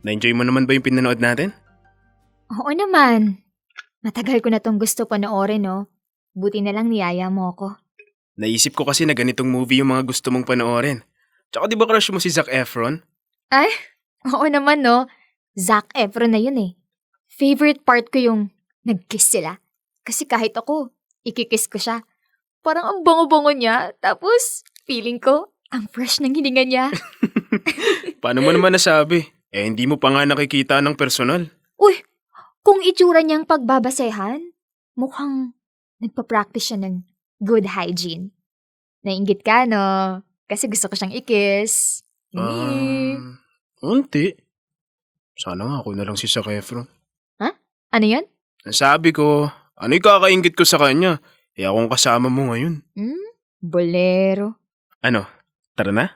Na-enjoy mo naman ba yung pinanood natin? Oo naman. Matagal ko na tong gusto panoorin, no? Buti na lang niyaya mo ako. Naisip ko kasi na ganitong movie yung mga gusto mong panoorin. Tsaka di ba crush mo si Zac Efron? Ay, oo naman, no? Zac Efron na yun eh. Favorite part ko yung nag-kiss sila. Kasi kahit ako, ikikiss ko siya. Parang ang bango-bango niya. Tapos, feeling ko, ang fresh ng hininga niya. Paano mo naman nasabi? Hindi mo pa nga nakikita ng personal. Uy, kung itsura niyang pagbabasehan, mukhang nagpa-practice siya ng good hygiene. Nainggit ka, no? Kasi gusto ko siyang i-kiss. Unti. Sana nga ako na lang si Zac Efron. Ano yan? Sabi ko, ano ikakaingit ko sa kanya? Akong kasama mo ngayon. Bolero. Ano, tara na?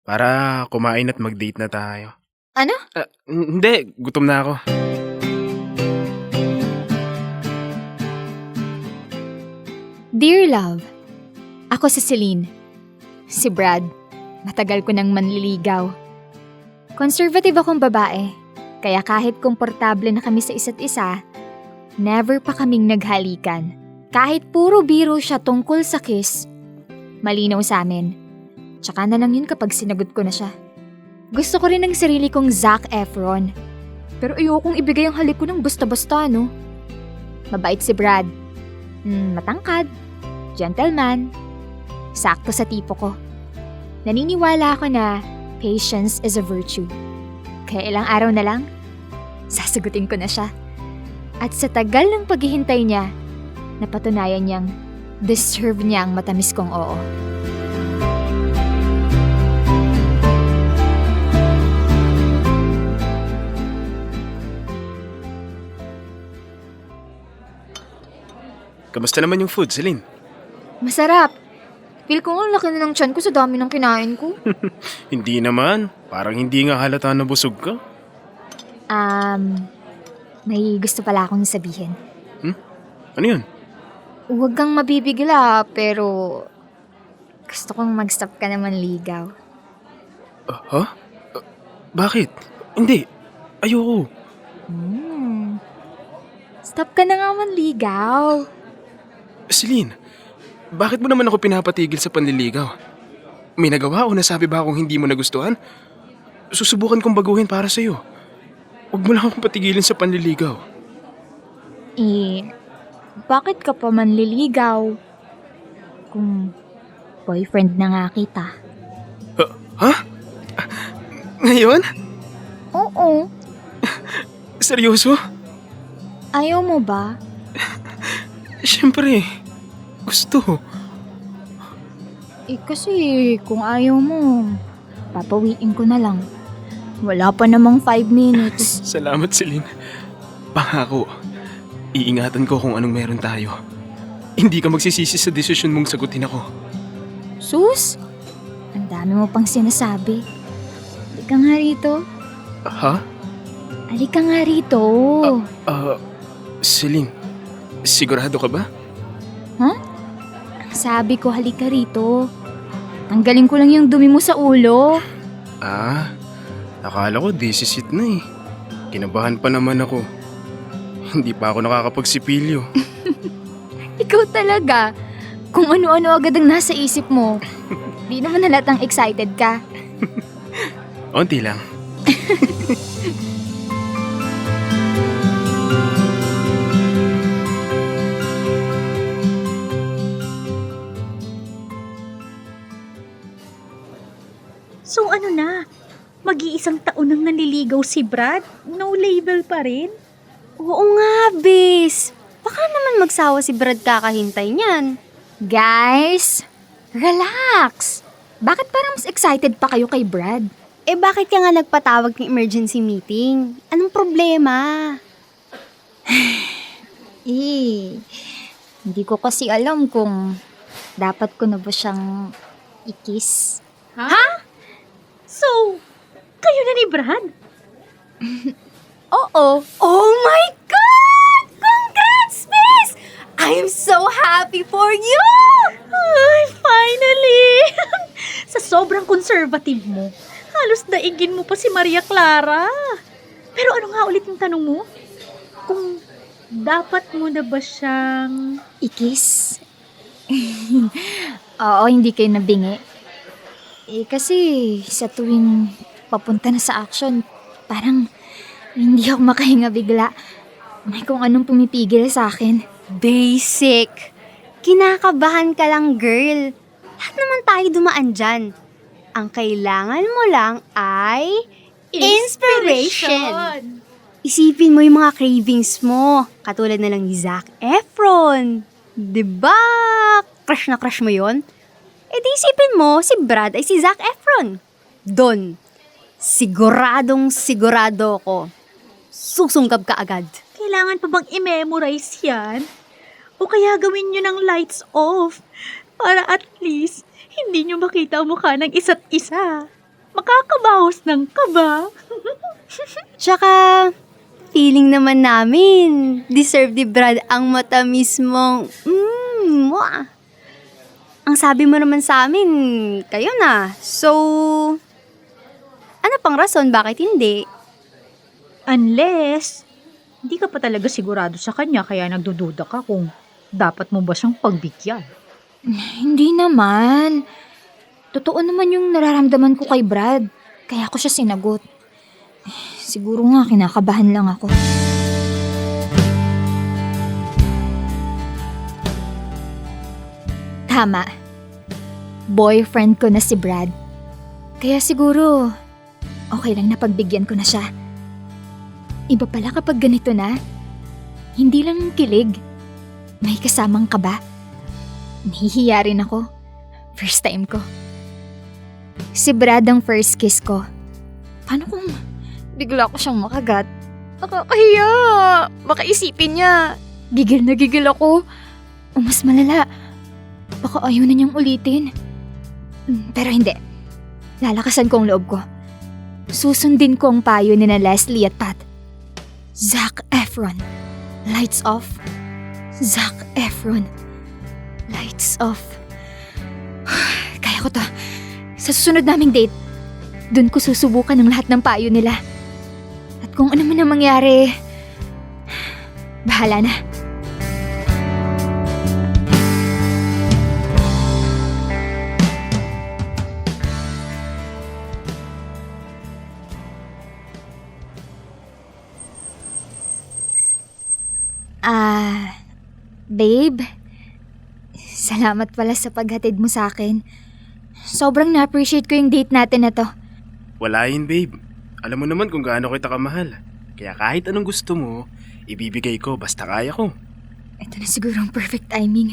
Para kumain at mag-date na tayo. Ano? Hindi, gutom na ako. Dear Love, ako si Celine. Si Brad, matagal ko nang manliligaw. Conservative akong babae, kaya kahit komportable na kami sa isa't isa, never pa kaming naghalikan. Kahit puro biro siya tungkol sa kiss, malinaw sa amin. Tsaka na lang yun kapag sinagot ko na siya. Gusto ko rin ng sarili kong Zac Efron. Pero ayokong ibigay ang halik ko ng basta-basta, no? Mabait si Brad. Matangkad. Gentleman. Sakto sa tipo ko. Naniniwala ako na patience is a virtue. Kaya ilang araw na lang, sasagutin ko na siya. At sa tagal ng paghihintay niya, napatunayan niyang deserve niya ang matamis kong oo. Kamusta naman yung food, Celine? Masarap. Feel ko ang laki na ng tiyan ko sa dami ng kinain ko. Hindi naman. Parang hindi nga halata na busog ka. May gusto pala akong sabihin. Ano yun? Huwag kang mabibigla, pero gusto kong mag-stop ka naman ligaw. Bakit? Hindi. Ayoko. Stop ka na nga manligaw. Celine, bakit mo naman ako pinapatigil sa panliligaw? May nagawa o nasabi ba akong hindi mo nagustuhan? Susubukan kong baguhin para sa'yo. Huwag mo lang akong patigilin sa panliligaw. Bakit ka pa manliligaw? Kung boyfriend na nga kita. Ha? Ngayon? Oo. Seryoso? Ayaw mo ba? Siyempre. Gusto. Kasi kung ayaw mo, papawiin ko na lang. Wala pa namang 5 minutes. Salamat, Celine. Pangako, iingatan ko kung anong meron tayo. Hindi ka magsisisi sa desisyon mong sagutin ako. Sus, ang dami mo pang sinasabi. Halika nga rito. Ha? Halika nga rito. Celine, sigurado ka ba? Sabi ko halika rito. Tanggalin ko lang yung dumi mo sa ulo. Akala ko desisit na eh. Kinabahan pa naman ako. Hindi pa ako nakakapagsipilyo. Ikaw talaga. Kung ano-ano agad ang nasa isip mo. Di naman halatang excited ka. Onti lang. So ano na? Mag-iisang taon nang nanliligaw si Brad? No label pa rin? Oo nga, bes. Baka naman magsawa si Brad kakahintay niyan. Guys, relax. Bakit parang mas excited pa kayo kay Brad? Bakit ka nga nagpatawag ng emergency meeting? Anong problema? Hindi ko kasi alam kung dapat ko na ba siyang i-kiss. So, kayo na ni Brad? Oo. Oh my God! Congrats, bes! I'm so happy for you! Ay, finally! Sa sobrang conservative mo, halos daigin mo pa si Maria Clara. Pero ano nga ulit yung tanong mo? Kung dapat mo na ba siyang... Ikis? Oo, hindi kayo nabingi. Kasi sa tuwing papunta na sa action, parang hindi ako makahinga bigla. May kung anong pumipigil sa akin. Basic. Kinakabahan ka lang, girl. Lahat naman tayo dumaan dyan. Ang kailangan mo lang ay inspiration. Isipin mo yung mga cravings mo. Katulad na lang ni Zac Efron. Diba? Crush na crush mo yon? Di isipin mo, si Brad ay si Zac Efron. Don, siguradong sigurado ko. Susungkab ka agad. Kailangan pa bang i-memorize yan? O kaya gawin nyo ng lights off para at least hindi nyo makita ang mukha ng isa't isa. Makakabawas ng kaba. Tsaka, feeling naman namin, deserve ni Brad ang matamis mong, mwah. Ang sabi mo naman sa amin, kayo na. So, ano pang rason bakit hindi? Unless, hindi ka pa talaga sigurado sa kanya kaya nagdududa ka kung dapat mo ba siyang pagbigyan. Hindi naman. Totoo naman yung nararamdaman ko kay Brad. Kaya ako siya sinagot. Siguro nga kinakabahan lang ako. Tama. Boyfriend ko na si Brad. Kaya siguro, okay lang na pagbigyan ko na siya. Iba pala kapag ganito na. Hindi lang kilig. May kasamang kaba. Nahihiya rin ako. First time ko. Si Brad ang first kiss ko. Paano kung bigla ko siyang makagat? Nakakahiya. Baka isipin niya. Gigil na gigil ako. O mas malala. Baka ayaw na niyang ulitin. Pero hindi. Lalakasan ko ang loob ko. Susundin ko ang payo ni na Leslie at Pat. Zac Efron. Lights off. Zac Efron. Lights off. Kaya ko to. Sa susunod naming date, dun ko susubukan ng lahat ng payo nila. At kung ano man ang mangyari, bahala na. Babe, salamat pala sa paghatid mo sa akin. Sobrang na-appreciate ko yung date natin na to. Wala yun, babe. Alam mo naman kung gaano kita kamahal. Kaya kahit anong gusto mo, ibibigay ko basta kaya ko. Ito na siguro ang perfect timing.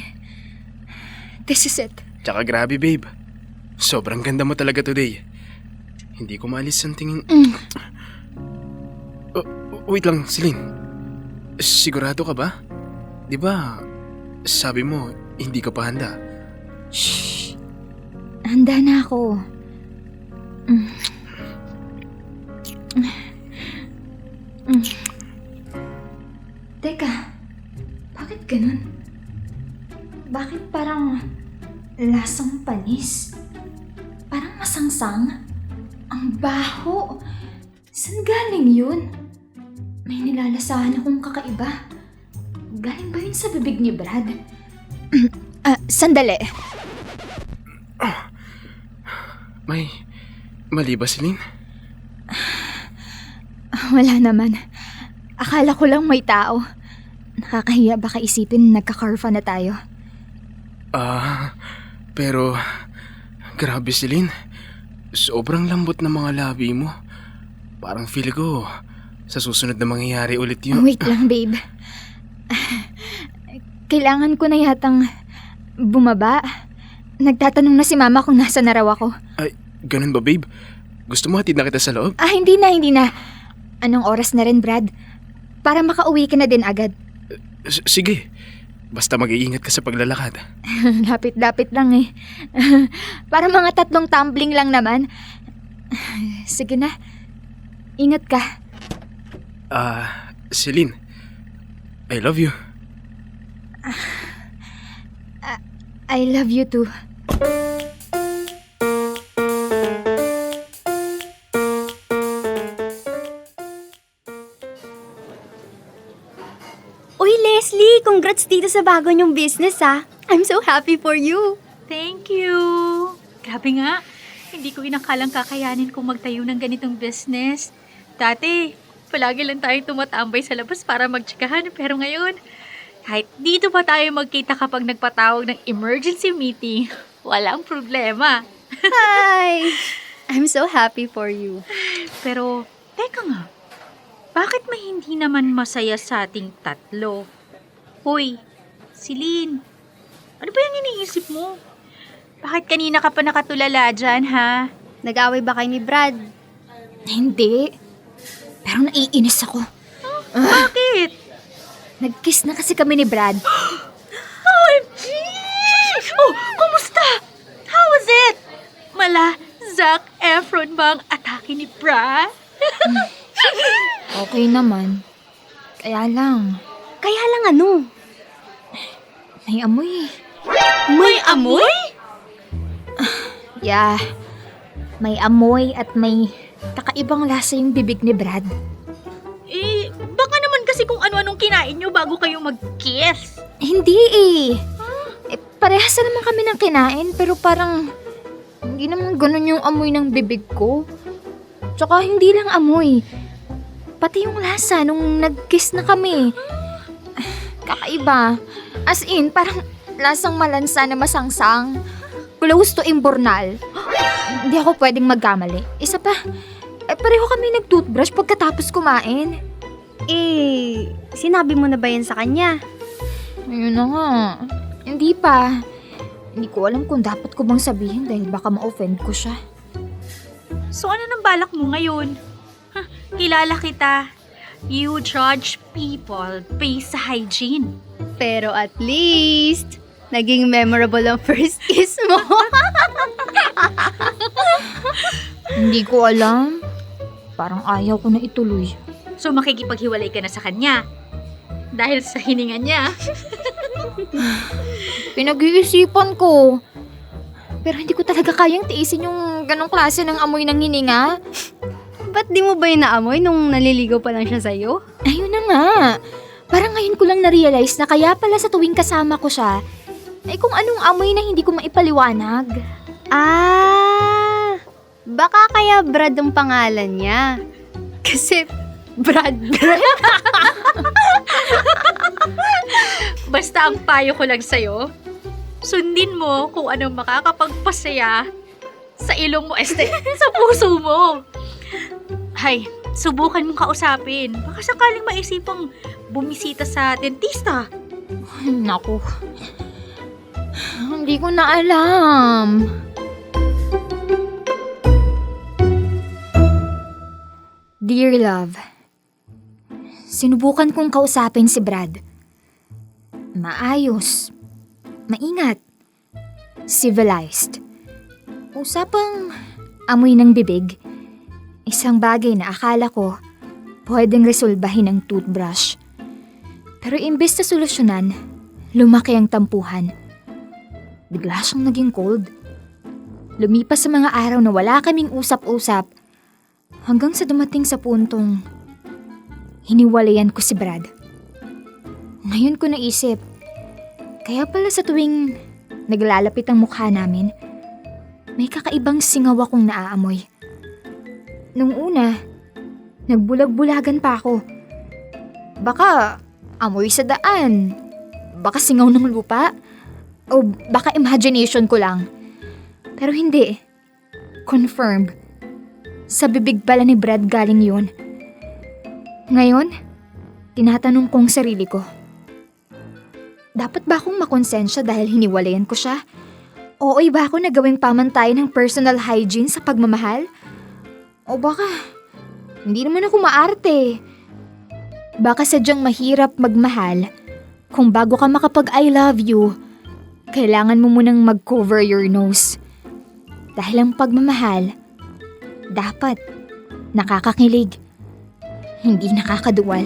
This is it. Tsaka grabe, babe. Sobrang ganda mo talaga today. Hindi ko maalis ang tingin. Wait lang, Celine. Sigurado ka ba? Di ba, sabi mo, hindi ka pa handa. Shh. Handa na ako. Teka, bakit ganun? Bakit parang lasang panis? Parang masangsang? Ang baho! Saan galing yun? May nilalasahan akong kakaiba. Galing ba yun sa bibig ni Brad? Sandali. May mali ba, Celine? Wala naman. Akala ko lang may tao. Nakakahiya baka isipin nagka-carfa na tayo. Pero grabe, Celine. Sobrang lambot ng mga labi mo. Parang feel ko sa susunod na mangyayari ulit yun. Wait lang, babe. Kailangan ko na yatang bumaba. Nagtatanong na si Mama kung nasa na raw ako. Ay, ganun ba, babe? Gusto mo hatid na kita sa loob? Hindi na. Anong oras na rin, Brad? Para makauwi ka na din agad. Sige. Basta mag-iingat ka sa paglalakad. Lapit-lapit lang eh. Para mga 3 tumbling lang naman. Sige na. Ingat ka. Celine. I love you. I love you too. Lee, congrats dito sa bago niyong business I'm so happy for you. Thank you. Grabe nga. Hindi ko inakalang kakayanin kung magtayo ng ganitong business. Dati, palagi lang tayong tumatambay sa labas para magtsikahan. Pero ngayon, kahit dito pa tayo magkita kapag nagpatawag ng emergency meeting, walang problema. Hi! I'm so happy for you. Pero, teka nga. Bakit may hindi naman masaya sa ating tatlo? Hoy, Celine, ano ba yung iniisip mo? Bakit kanina ka pa nakatulala dyan, ha? Nag-away ba kayo ni Brad? Hindi. Pero naiinis ako. Bakit? Nag-kiss na kasi kami ni Brad. OMG! Oh, kumusta? How was it? Mala, Zac Efron ba ang atake ni Brad? Okay naman. Kaya lang, Ano? may amoy. May amoy? Yeah. May amoy at may kakaibang lasa yung bibig ni Brad. Eh, baka naman kasi kung ano-anong kinain nyo bago kayo mag-kiss. Hindi eh. Parehas na naman kami ng kinain pero parang hindi naman ganun yung amoy ng bibig ko. Tsaka hindi lang amoy. Pati yung lasa nung nag-kiss na kami. Kakaiba. As in, parang lasang malansa na masangsang. Close to imbornal. Hindi ako pwedeng magkamali. Isa pa, pareho kami nag-toothbrush pagkatapos kumain. Sinabi mo na ba yan sa kanya? Ayun na nga. Hindi pa. Hindi ko alam kung dapat ko bang sabihin dahil baka ma-offend ko siya. So ano nang balak mo ngayon? Kilala kita. You judge people based sa hygiene. Pero at least, naging memorable ang first kiss mo. Hindi ko alam. Parang ayaw ko na ituloy. So makikipaghiwalay ka na sa kanya. Dahil sa hininga niya. Pinag-iisipan ko. Pero hindi ko talaga kayang tiisin yung ganong klase ng amoy ng hininga. Ba't di mo ba yun naamoy nung naliligaw pa lang siya sa'yo? Ayun na nga. Parang ngayon ko lang na-realize na kaya pala sa tuwing kasama ko siya, ay kung anong amoy na hindi ko maipaliwanag. Baka kaya Brad ang pangalan niya. Kasi Brad. Basta ang payo ko lang sa'yo, sundin mo kung anong makakapagpasaya sa ilong mo, sa puso mo. Hay, subukan mong kausapin. Baka sakaling maisipang bumisita sa dentista. Ay, naku. Hindi ko na alam. Dear love, sinubukan kong kausapin si Brad. Maayos, maingat, civilized. Usapang amoy ng bibig. Isang bagay na akala ko pwedeng resolbahin ng toothbrush. Pero imbes na solusyonan, lumaki ang tampuhan. Bigla siyang naging cold. Lumipas sa mga araw na wala kaming usap-usap hanggang sa dumating sa puntong hiniwalayan ko si Brad. Ngayon ko naisip, kaya pala sa tuwing naglalapit ang mukha namin, may kakaibang singaw akong naaamoy. Nung una, nagbulag-bulagan pa ako. Baka amoy sa daan, baka singaw ng lupa, o baka imagination ko lang. Pero hindi. Confirmed. Sa bibig pala ni Brad galing yun. Ngayon, tinatanong kong sarili ko, dapat ba akong makonsensya dahil hiniwalayan ko siya? O ba ako nagawing pamantayan ng personal hygiene sa pagmamahal? O baka, hindi naman ako maarte. Baka sadyang mahirap magmahal kung bago ka makapag I love you, kailangan mo munang mag-cover your nose. Dahil ang pagmamahal, dapat nakakakilig, hindi nakakaduwal.